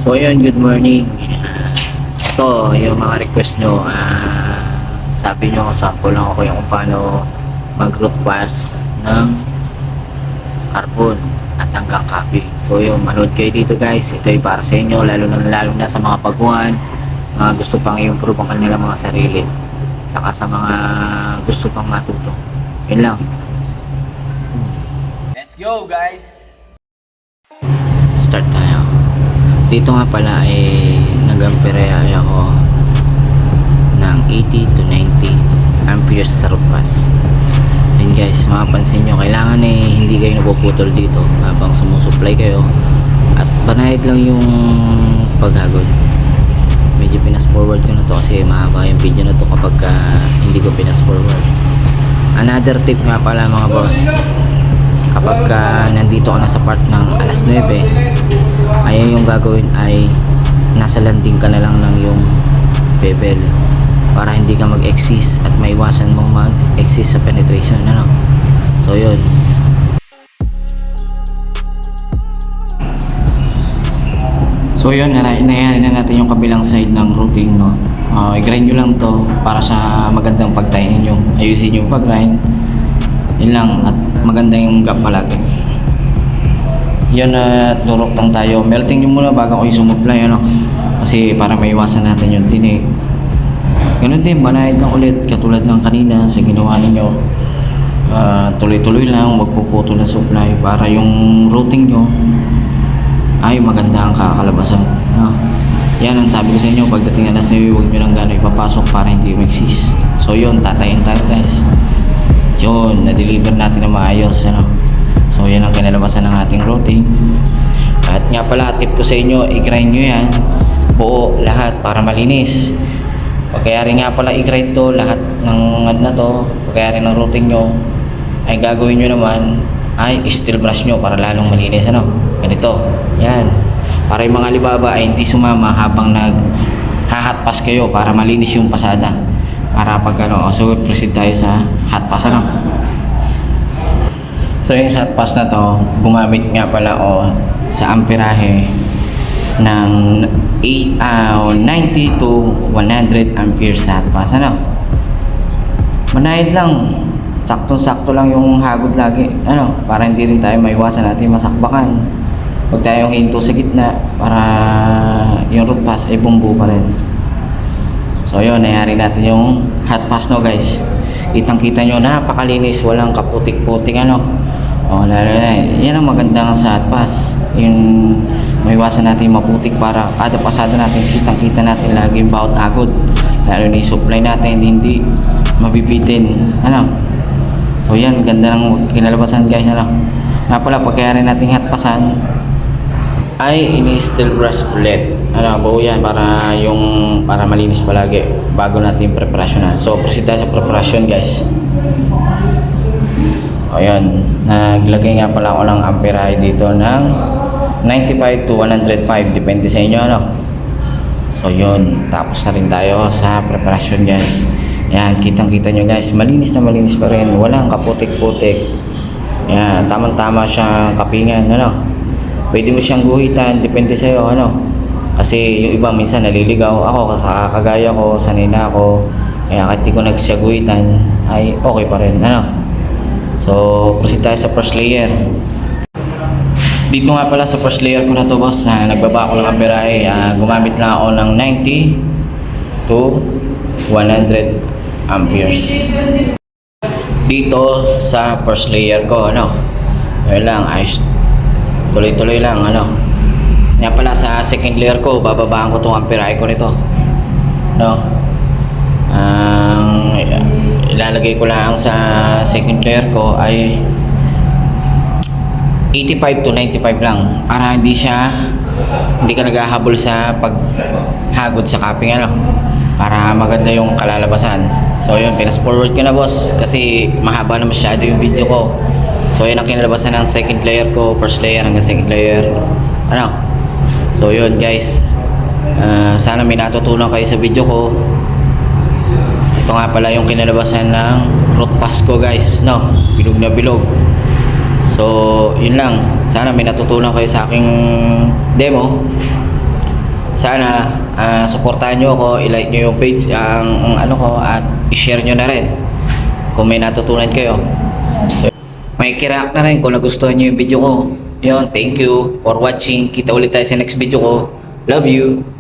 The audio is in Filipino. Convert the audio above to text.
So ayun, good morning. Ito yung mga request nyo. Sabi nyo, sample lang ako yung kung paano mag-root pass ng carbon at hanggang copy. So yun, manood kayo dito guys. Ito ay para sa inyo, lalo na sa mga baguhan, mga gusto pang i-improve ang kanilang mga sarili, saka sa mga gusto pang matuto. Yun lang. Let's go, guys! Start tayo. Dito nga pala ay nag-ampere ako ng 80 to 90 amperes sa root pass. Ayun guys, mapapansin nyo, kailangan hindi kayo napuputol dito habang sumusupply kayo, at banayad lang yung paghagod. Medyo pinas forward ko na to kasi mahaba yung video na to kapag hindi ko pinas forward. Another tip nga pala mga boss, kapag nandito ka na sa part ng alas 9, ayun yung gagawin ay nasa landing ka na lang ng yung bevel para hindi ka mag-exceed at maiwasan mong mag-exceed sa penetration, ano. So yun. So yun, inayarin na natin yung kabilang side ng routing, no. I-grind nyo lang to para sa magandang pagtayin nyo. Ayusin yung pag-grind. Yun lang, at maganda yung gap palagi. Yun, turok lang tayo. Melting nyo muna bago ko i-sumupply, ano. Kasi para maiwasan natin yung tinik. Ganun din, banayad lang ulit katulad ng kanina sa ginawa ninyo. Tuloy-tuloy lang, wag puputol na supply para yung routing nyo ay maganda ang kakalabasan, no? Yan ang sabi ko sa inyo, pagdating na last na huwag nyo lang gano'y ipapasok para hindi mag-exist. So yun, tatayin tayo guys. Yun, na-deliver natin na maayos, ano? So yan ang kinalabasan ng ating routing. At nga pala, tip ko sa inyo, i-grind nyo yan buo lahat para malinis. Pagkayari nga pala i-grind to lahat ng na to, pagkayari ng routing nyo, ay gagawin nyo naman ay steel brush nyo para lalong malinis, ano? Ganito, yan, para yung mga libaba ay hindi sumama habang nag-hot pass kayo para malinis yung pasada. Para pag ano, so proceed tayo sa hot pass, ano. So yung hot pass na to, gumamit nga pala sa amperahe ng 90 to 100 amperes sa hot pass, ano. Manahid lang, sakto-sakto lang yung hagod lagi, ano, para hindi rin tayo maiwasan natin masakbakan. Huwag tayong hinto sa gitna para yung root pass ay bumbu pa rin. So yun, nayari natin yung hot pass, no guys. Kitang kita nyo, napakalinis, walang kaputik-putik, ano. Lalo na, yan ang maganda sa hot pass, yung maiwasan natin maputik para kada pasada natin kitang kita natin lagi yung bawat agod, lalo na yung supply natin hindi mabibitin, ano. So yan, ganda ng kinalabasan guys, ano. Nga pala, pagkayari natin hot passan ay ini-steel brush ulit, ano, buo yan para malinis palagi bago natin preparasyonan. So proceed tayo sa preparasyon guys. O yan, naglagay nga pala ako ng amperahe dito ng 95 to 105, depende sa inyo, ano. So yun, tapos na rin tayo sa preparasyon guys. Yan, kitang kita nyo guys, malinis na malinis pa rin, walang kaputik-putik. Yan, tamang-tama siyang kapingan, ano. Pwede mo siyang guhitan, depende sa'yo, ano. Kasi yung iba minsan naliligaw. Ako, kagaya ko, sanay na ako. Kaya kahit di ko siya guhitan, ay okay pa rin, ano. So, proceed tayo sa first layer. Dito nga pala sa first layer ko na to boss, na nagbaba ako ng amperahe. Gumamit lang ako ng 90 to 100 amperes. Dito sa first layer ko, ano. Ayun lang, ayos. Tuloy-tuloy lang, ano. Nga pala sa second layer ko, bababaan ko itong amperahe ko nito, no. Ilalagay ko lang sa second layer ko ay 85 to 95 lang para hindi ka naghahabol sa paghagod sa cupping, ano, para maganda yung kalalabasan. So yun, pinas forward ko na boss kasi mahaba na masyado yung video ko. So yun ang kinalabasan ng second layer ko, first layer hanggang second layer, ano. So yun guys, sana may natutunan kayo sa video ko. Ito nga pala yung kinalabasan ng root pass ko guys, no, bilog na bilog. So yun lang, sana may natutunan kayo sa aking demo. Sana suportahan nyo ako, i-like nyo yung page, ang ano ko, at i-share nyo na rin kung may natutunan kayo. So, may kirak na rin kung nagustuhan nyo yung video ko. Yun, thank you for watching. Kita ulit tayo sa next video ko. Love you!